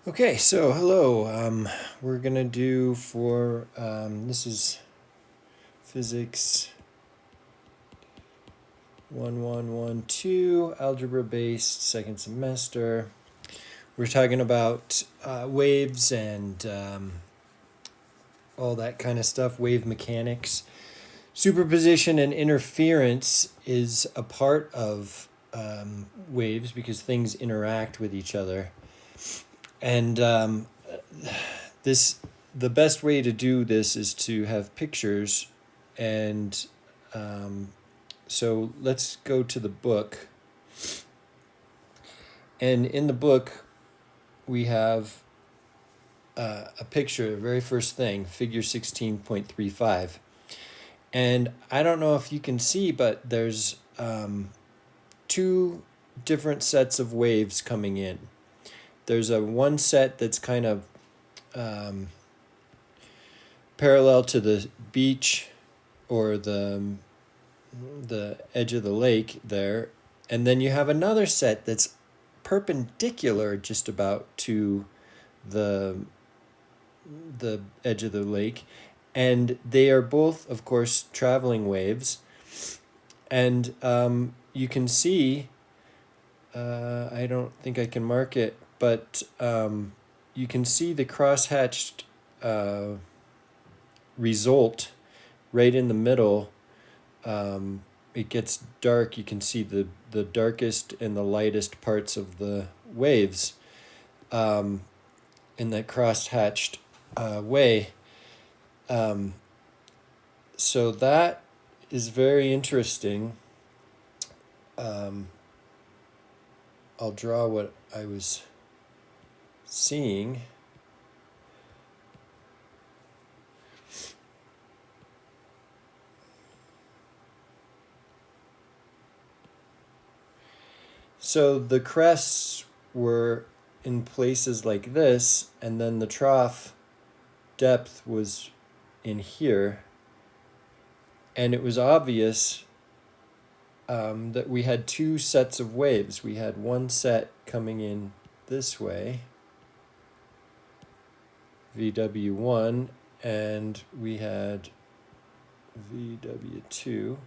Okay, so hello. We're gonna do for this is physics 1112 algebra based second semester. We're talking about waves and all that kind of stuff, wave mechanics. Superposition and interference is a part of waves because things interact with each other. And the best way to do this is to have pictures, and so let's go to the book. And in the book, we have a picture, the very first thing, figure 16.35. And I don't know if you can see, but there's two different sets of waves coming in. There's one set that's kind of parallel to the beach or the edge of the lake there, and then you have another set that's perpendicular just about to the edge of the lake, and they are both, of course, traveling waves. And you can see, I don't think I can mark it, but you can see the crosshatched result right in the middle. It gets dark. You can see the darkest and the lightest parts of the waves in that cross-hatched way. So that is very interesting. I'll draw what I was seeing. So the crests were in places like this, and then the trough depth was in here. And it was obvious that we had two sets of waves. We had one set coming in this way, VW1, and we had VW2.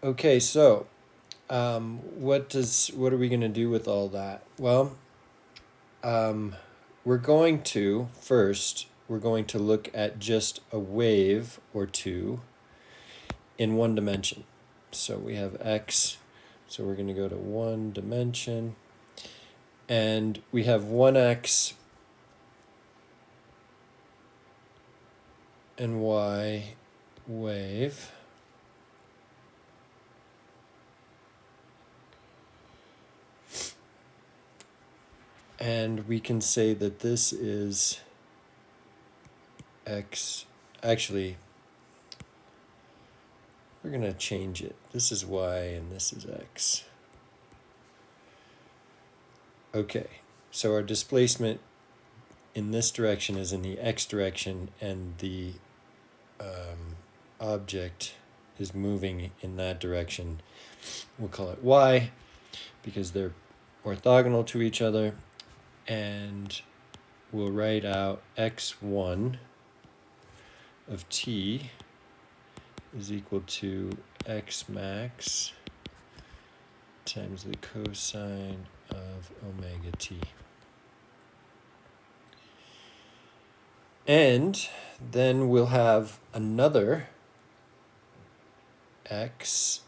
Okay, so what are we going to do with all that? Well, we're going to look at just a wave or two in one dimension. So we have x, so we're going to go to one dimension, and we have 1x and y wave. And we can say that this is x. Actually, we're going to change it. This is y and this is x. Okay, so our displacement in this direction is in the x direction, and the object is moving in that direction. We'll call it y because they're orthogonal to each other. And we'll write out x1 of t is equal to x max times the cosine of omega t. And then we'll have another x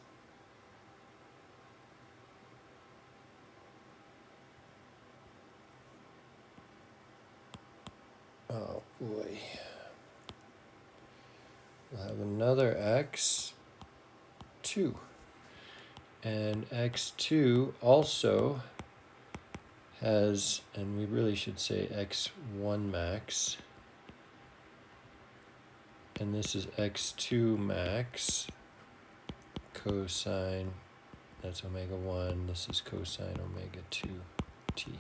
oh boy. We'll have another x2. And x2 also has, and we really should say x1 max. And this is x2 max cosine, that's omega 1. This is cosine omega 2t.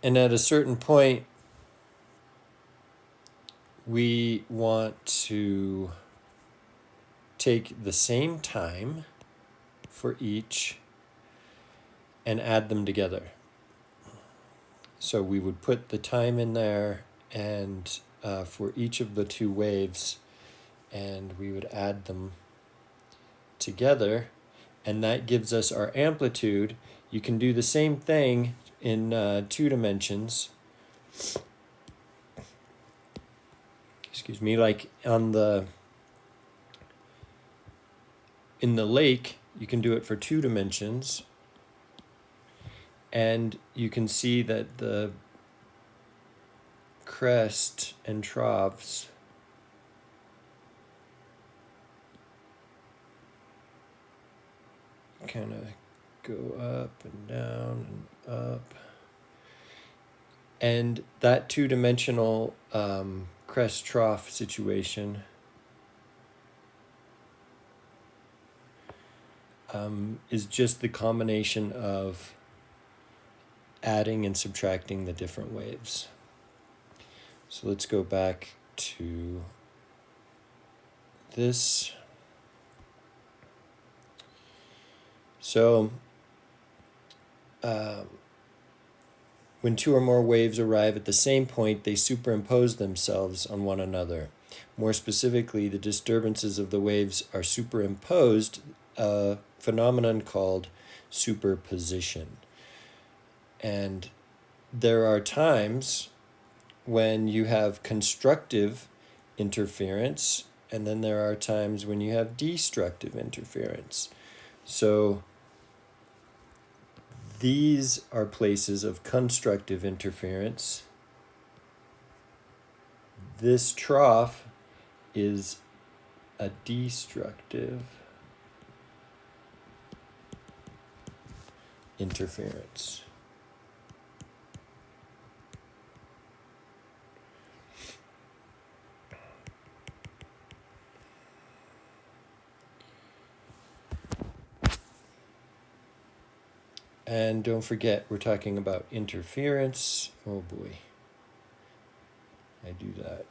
And at a certain point, we want to take the same time for each and add them together. So we would put the time in there and for each of the two waves, and we would add them together, and that gives us our amplitude. You can do the same thing in 2 dimensions. Excuse me, like in the lake, you can do it for 2 dimensions, and you can see that the crest and troughs kind of go up and down and up. And that 2-dimensional crest trough situation is just the combination of adding and subtracting the different waves. So let's go back to this. So when 2 or more waves arrive at the same point, they superimpose themselves on one another. More specifically, the disturbances of the waves are superimposed, a phenomenon called superposition. And there are times when you have constructive interference, and then there are times when you have destructive interference. So these are places of constructive interference. This trough is a destructive interference. And don't forget, we're talking about interference. Oh boy, I do that.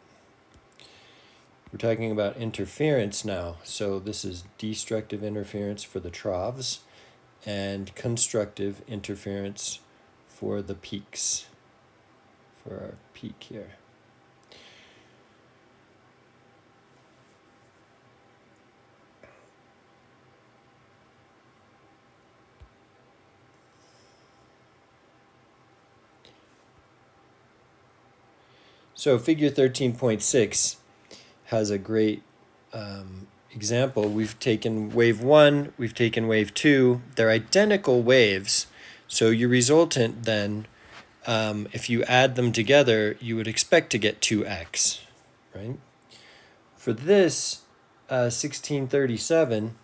We're talking about interference now. So this is destructive interference for the troughs and constructive interference for the peaks, for our peak here. So figure 13.6 has a great example. We've taken wave 1, we've taken wave 2. They're identical waves. So your resultant then, if you add them together, you would expect to get 2x, right? For this 1637,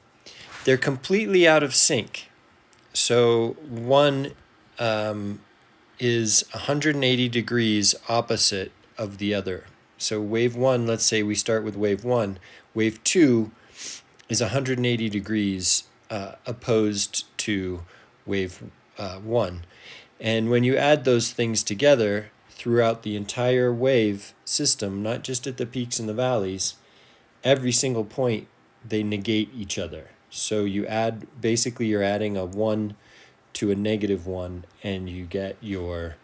they're completely out of sync. So one is 180 degrees opposite of the other. So wave 1, let's say we start with wave 1. Wave 2 is 180 degrees opposed to wave 1. And when you add those things together throughout the entire wave system, not just at the peaks and the valleys, every single point, they negate each other. So you add, basically you're adding a 1 to a negative 1, and you get your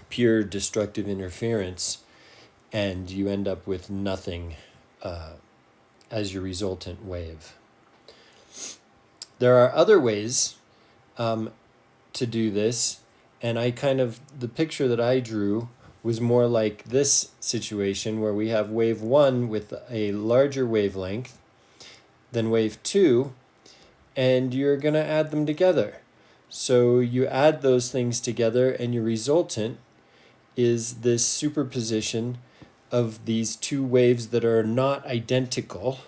pure destructive interference, and you end up with nothing as your resultant wave. There are other ways to do this, and the picture that I drew was more like this situation where we have wave 1 with a larger wavelength than wave 2, and you're going to add them together. So you add those things together, and your resultant is this superposition of these two waves that are not identical.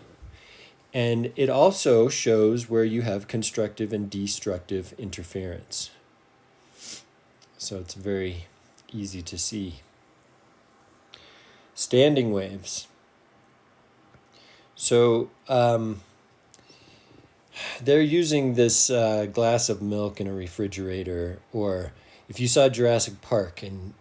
And it also shows where you have constructive and destructive interference. So it's very easy to see. Standing waves. So they're using this glass of milk in a refrigerator, or if you saw Jurassic Park and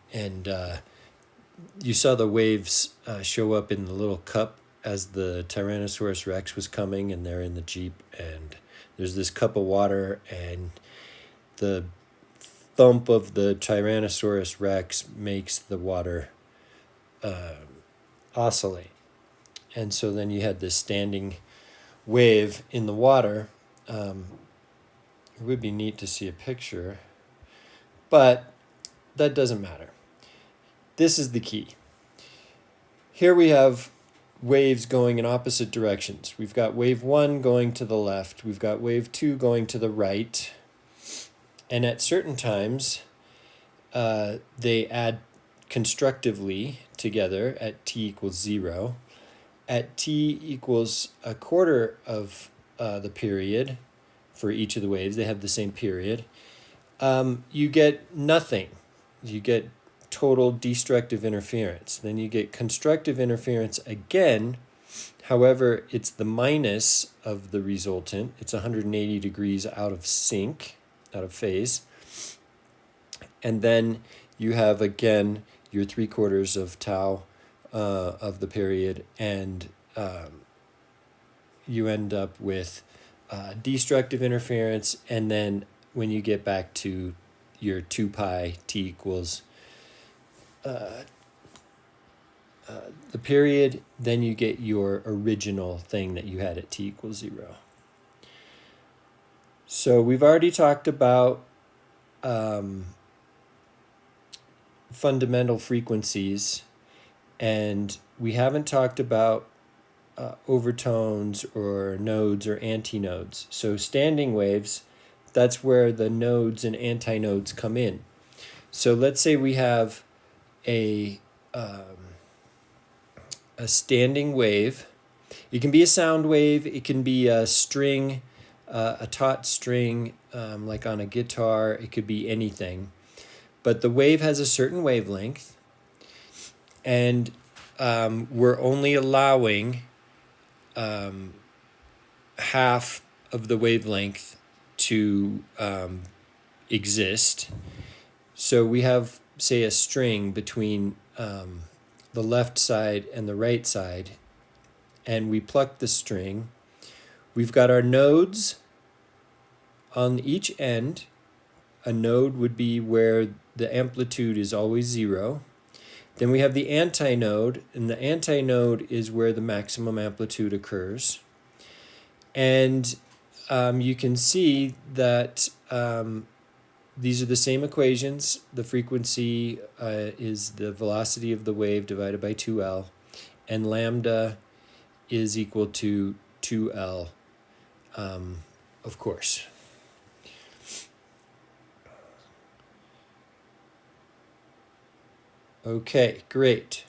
you saw the waves show up in the little cup as the Tyrannosaurus Rex was coming, and they're in the Jeep, and there's this cup of water, and the thump of the Tyrannosaurus Rex makes the water oscillate. And so then you had this standing wave in the water. It would be neat to see a picture, but that doesn't matter. This is the key. Here we have waves going in opposite directions. We've got wave 1 going to the left. We've got wave 2 going to the right. And at certain times, they add constructively together at t equals 0. At t equals a quarter of the period for each of the waves, they have the same period, you get nothing. You get total destructive interference. Then you get constructive interference again. However, it's the minus of the resultant. It's 180 degrees out of sync, out of phase. And then you have, again, your 3/4 of tau of the period, and you end up with destructive interference. And then when you get back to your 2 pi t equals the period, then you get your original thing that you had at t equals 0. So we've already talked about fundamental frequencies, and we haven't talked about overtones or nodes or antinodes. So standing waves, that's where the nodes and antinodes come in. So let's say we have a standing wave. It can be a sound wave. It can be a string, a taut string, like on a guitar. It could be anything. But the wave has a certain wavelength, and we're only allowing half of the wavelength to exist. So we have, say, a string between the left side and the right side, and we pluck the string. We've got our nodes on each end. A node would be where the amplitude is always 0. Then we have the antinode, and the antinode is where the maximum amplitude occurs. And you can see that these are the same equations. The frequency is the velocity of the wave divided by 2L, and lambda is equal to 2L, of course. Okay, great.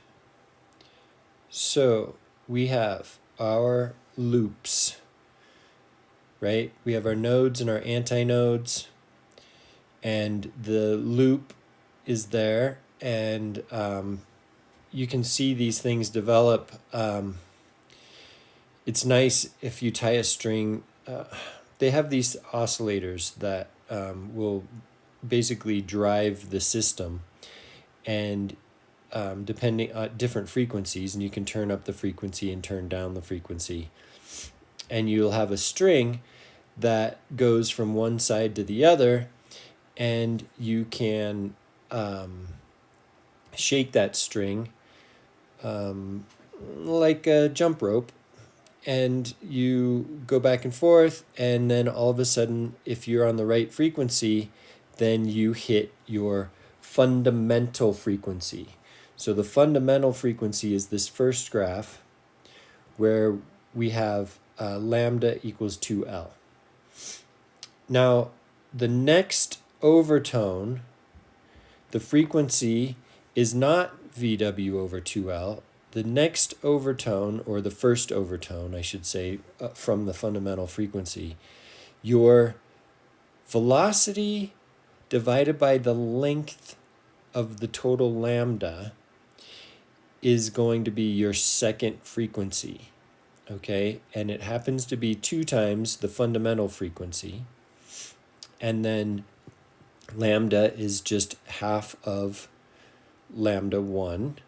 So we have our loops, right? We have our nodes and our antinodes, and the loop is there, and you can see these things develop. It's nice if you tie a string. They have these oscillators that will basically drive the system, and depending on different frequencies, and you can turn up the frequency and turn down the frequency, and you'll have a string that goes from one side to the other, and you can shake that string like a jump rope, and you go back and forth, and then all of a sudden, if you're on the right frequency, then you hit your fundamental frequency. So the fundamental frequency is this first graph where we have lambda equals 2L. Now, the next overtone, the frequency is not VW over 2L. The next overtone, or the first overtone, I should say, from the fundamental frequency, your velocity divided by the length of the total lambda is going to be your second frequency, okay? And it happens to be 2 times the fundamental frequency. And then lambda is just half of lambda 1.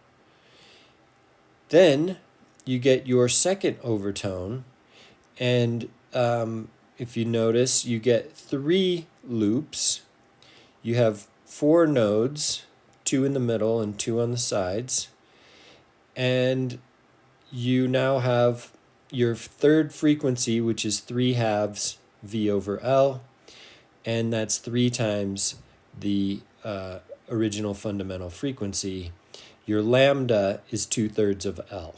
Then you get your second overtone, and if you notice, you get 3 loops, you have 4 nodes, 2 in the middle and 2 on the sides, and you now have your third frequency, which is 3/2 V over L, and that's 3 times the original fundamental frequency. Your lambda is 2/3 of L.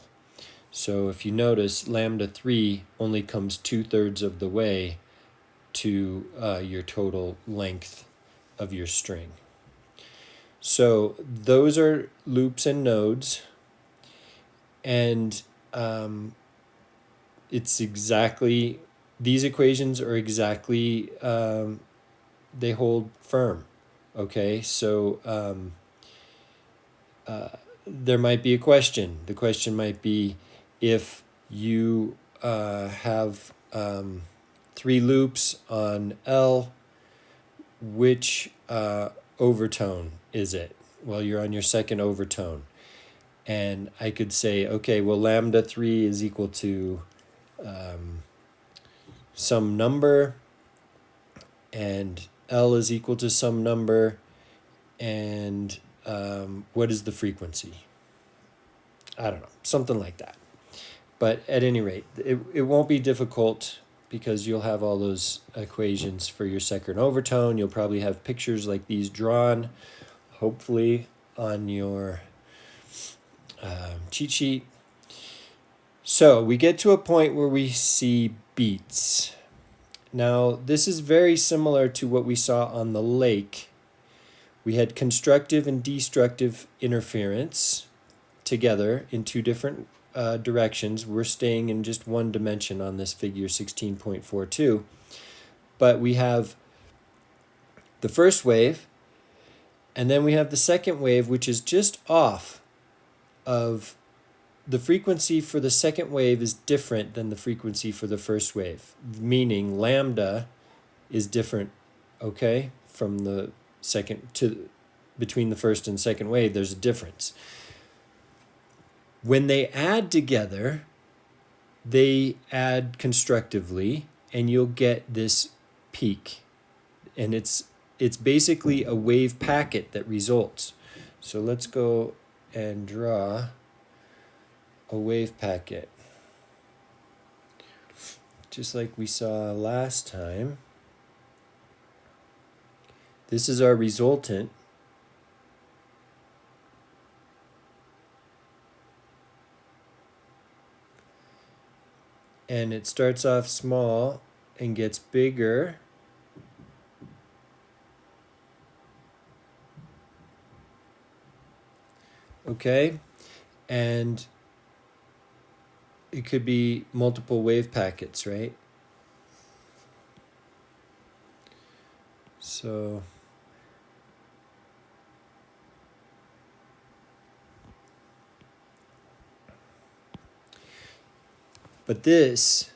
So if you notice, lambda 3 only comes 2/3 of the way to your total length of your string. So those are loops and nodes, and it's exactly, these equations are exactly, they hold firm. Okay, so there might be a question. The question might be, if you have 3 loops on L, which overtone is it? Well, you're on your second overtone. And I could say, okay, well, lambda 3 is equal to some number, and L is equal to some number, and what is the frequency? I don't know, something like that. But at any rate, it won't be difficult, because you'll have all those equations for your second overtone. You'll probably have pictures like these drawn, hopefully, on your cheat sheet. So we get to a point where we see beats. Now, this is very similar to what we saw on the lake. We had constructive and destructive interference together in 2 different directions. We're staying in just 1 dimension on this figure 16.42. But we have the first wave, and then we have the second wave, which is just off of the frequency for the second wave is different than the frequency for the first wave, meaning lambda is different, okay, from the second to between the first and second wave. There's a difference. When they add together, they add constructively, and you'll get this peak, and it's basically a wave packet that results. So let's go and draw a wave packet, just like we saw last time. This is our resultant. And it starts off small and gets bigger. Okay, and it could be multiple wave packets, right? So but this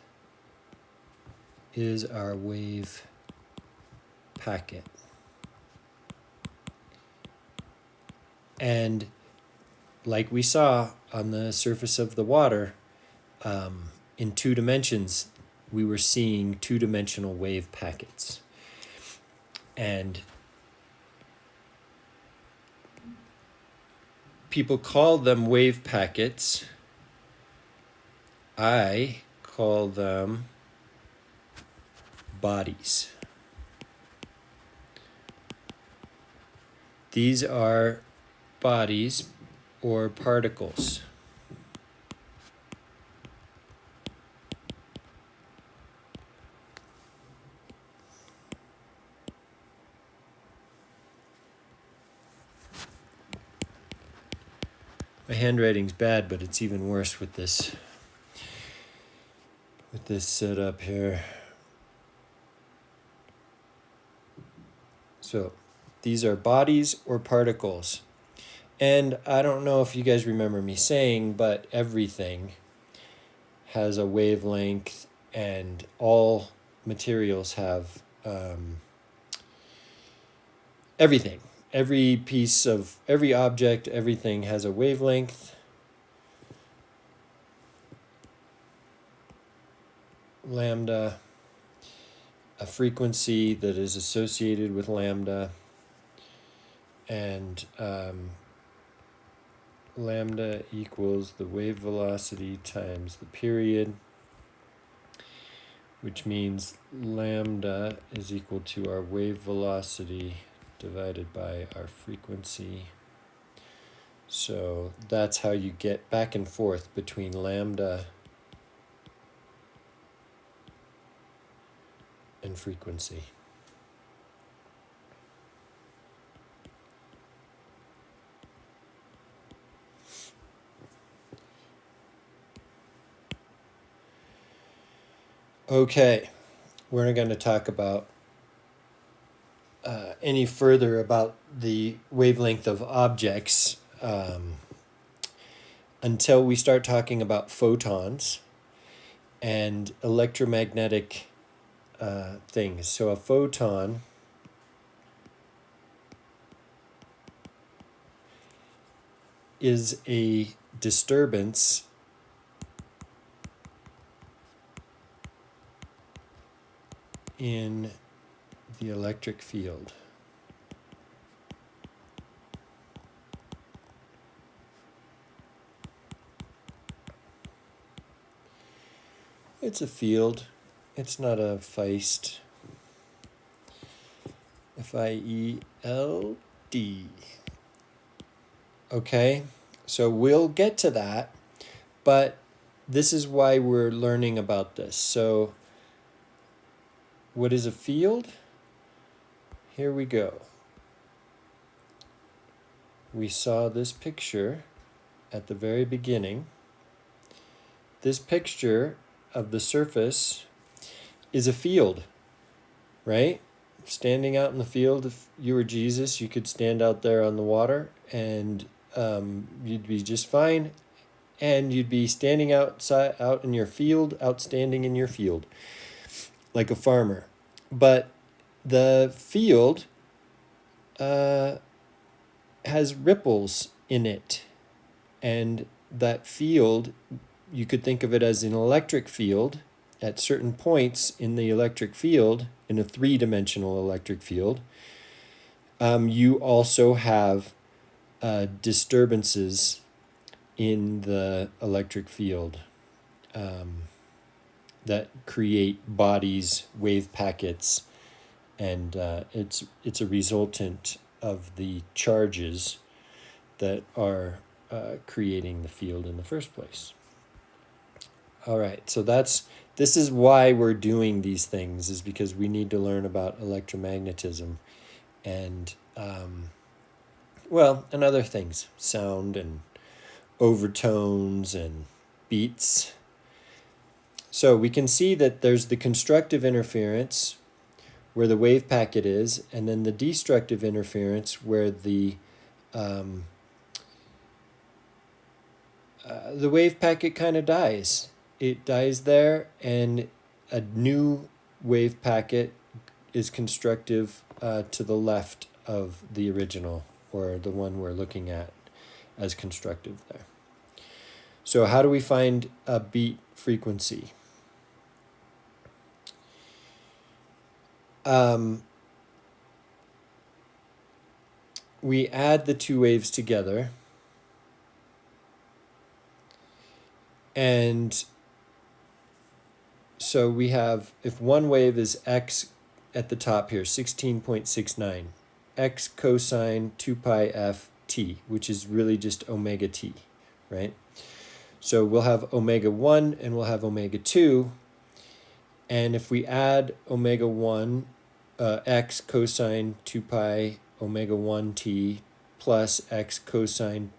is our wave packet. And like we saw on the surface of the water, in 2 dimensions, we were seeing 2-dimensional wave packets. And people call them wave packets. I call them bodies. These are bodies or particles. My handwriting's bad, but it's even worse with this setup here. So these are bodies or particles. And I don't know if you guys remember me saying, but everything has a wavelength, and all materials have everything. Every piece of every object, everything has a wavelength. Lambda, a frequency that is associated with lambda. and lambda equals the wave velocity times the period, which means lambda is equal to our wave velocity divided by our frequency. So that's how you get back and forth between lambda and frequency. Okay, we're not going to talk about any further about the wavelength of objects until we start talking about photons and electromagnetic things. So a photon is a disturbance in the electric field. It's a field. It's not a Feist. F-I-E-L-D. Okay, so we'll get to that, but this is why we're learning about this. So what is a field? Here we go. We saw this picture at the very beginning. This picture of the surface is a field, right? Standing out in the field, if you were Jesus, you could stand out there on the water and you'd be just fine. And you'd be standing outside, out in your field, outstanding in your field, like a farmer. But the field has ripples in it. And that field, you could think of it as an electric field. At certain points in the electric field, in a three-dimensional electric field, you also have disturbances in the electric field that create bodies, wave packets, and it's a resultant of the charges that are creating the field in the first place. All right, so this is why we're doing these things, is because we need to learn about electromagnetism and and other things, sound and overtones and beats. So we can see that there's the constructive interference where the wave packet is, and then the destructive interference where the wave packet kind of dies. It dies there, and a new wave packet is constructive to the left of the original, or the one we're looking at as constructive there. So how do we find a beat frequency? We add the two waves together, and so we have, if one wave is x at the top here, 16.69, x cosine 2 pi f t, which is really just omega t, right? So we'll have omega 1 and we'll have omega 2. And if we add omega 1, x cosine 2 pi omega 1 t plus x cosine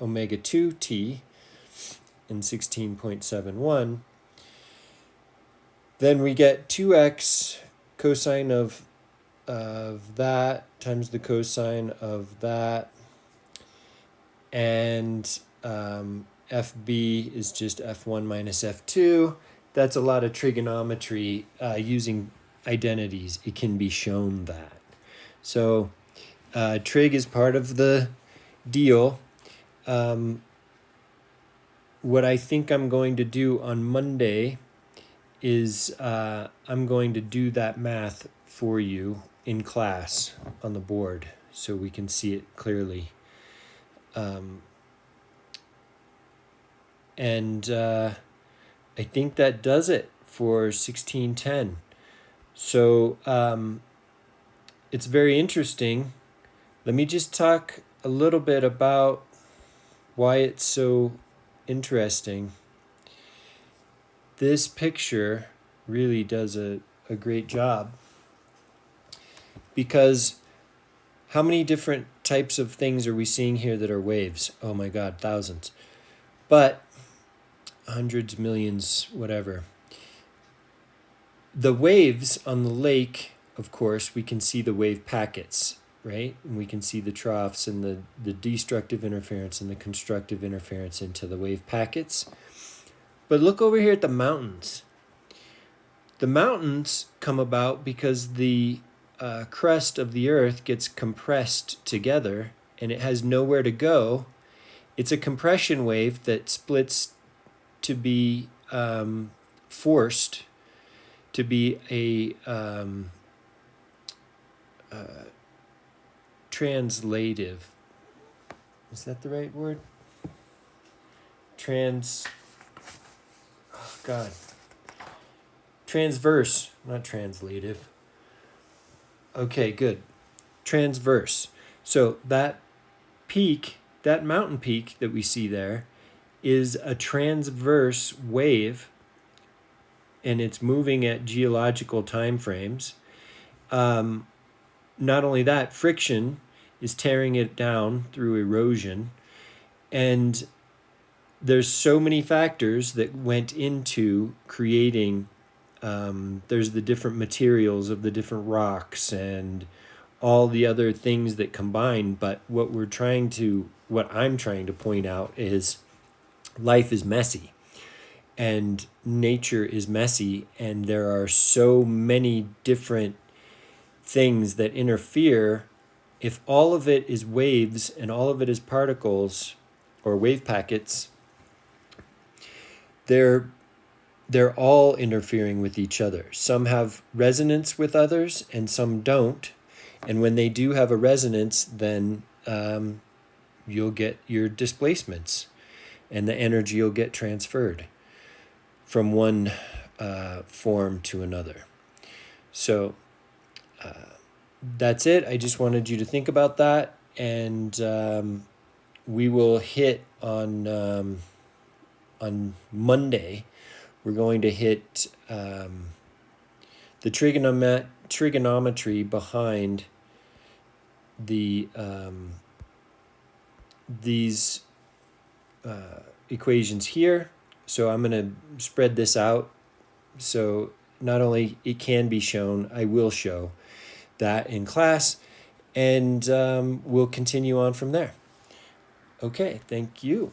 omega 2 t in 16.71, then we get 2x cosine of that times the cosine of that, and FB is just F1 minus F2. That's a lot of trigonometry using identities. It can be shown that. So trig is part of the deal. What I think I'm going to do on Monday is I'm going to do that math for you in class on the board. so we can see it clearly. And I think that does it for 1610. So it's very interesting. Let me just talk a little bit about why it's so interesting. This picture really does a great job, because how many different types of things are we seeing here that are waves? Oh my God, thousands. But hundreds, millions, whatever. The waves on the lake, of course, we can see the wave packets, right? And we can see the troughs and the destructive interference and the constructive interference into the wave packets. But look over here at the mountains. The mountains come about because the crust of the earth gets compressed together and it has nowhere to go. It's a compression wave that splits to be forced to be a translative. Is that the right word? Oh God. Transverse, not translative. Okay, good. Transverse. So that peak, that mountain peak that we see there, is a transverse wave, and it's moving at geological time frames. Not only that, friction is tearing it down through erosion, and there's so many factors that went into creating. There's the different materials of the different rocks and all the other things that combine. But what I'm trying to point out is life is messy and nature is messy, and there are so many different things that interfere. If all of it is waves and all of it is particles or wave packets, they're all interfering with each other. Some have resonance with others and some don't. And when they do have a resonance, then you'll get your displacements and the energy will get transferred from one form to another. So that's it. I just wanted you to think about that. And we will hit on Monday. We're going to hit the trigonometry behind the these equations here. So I'm going to spread this out. So not only it can be shown, I will show that in class, and we'll continue on from there. Okay, thank you.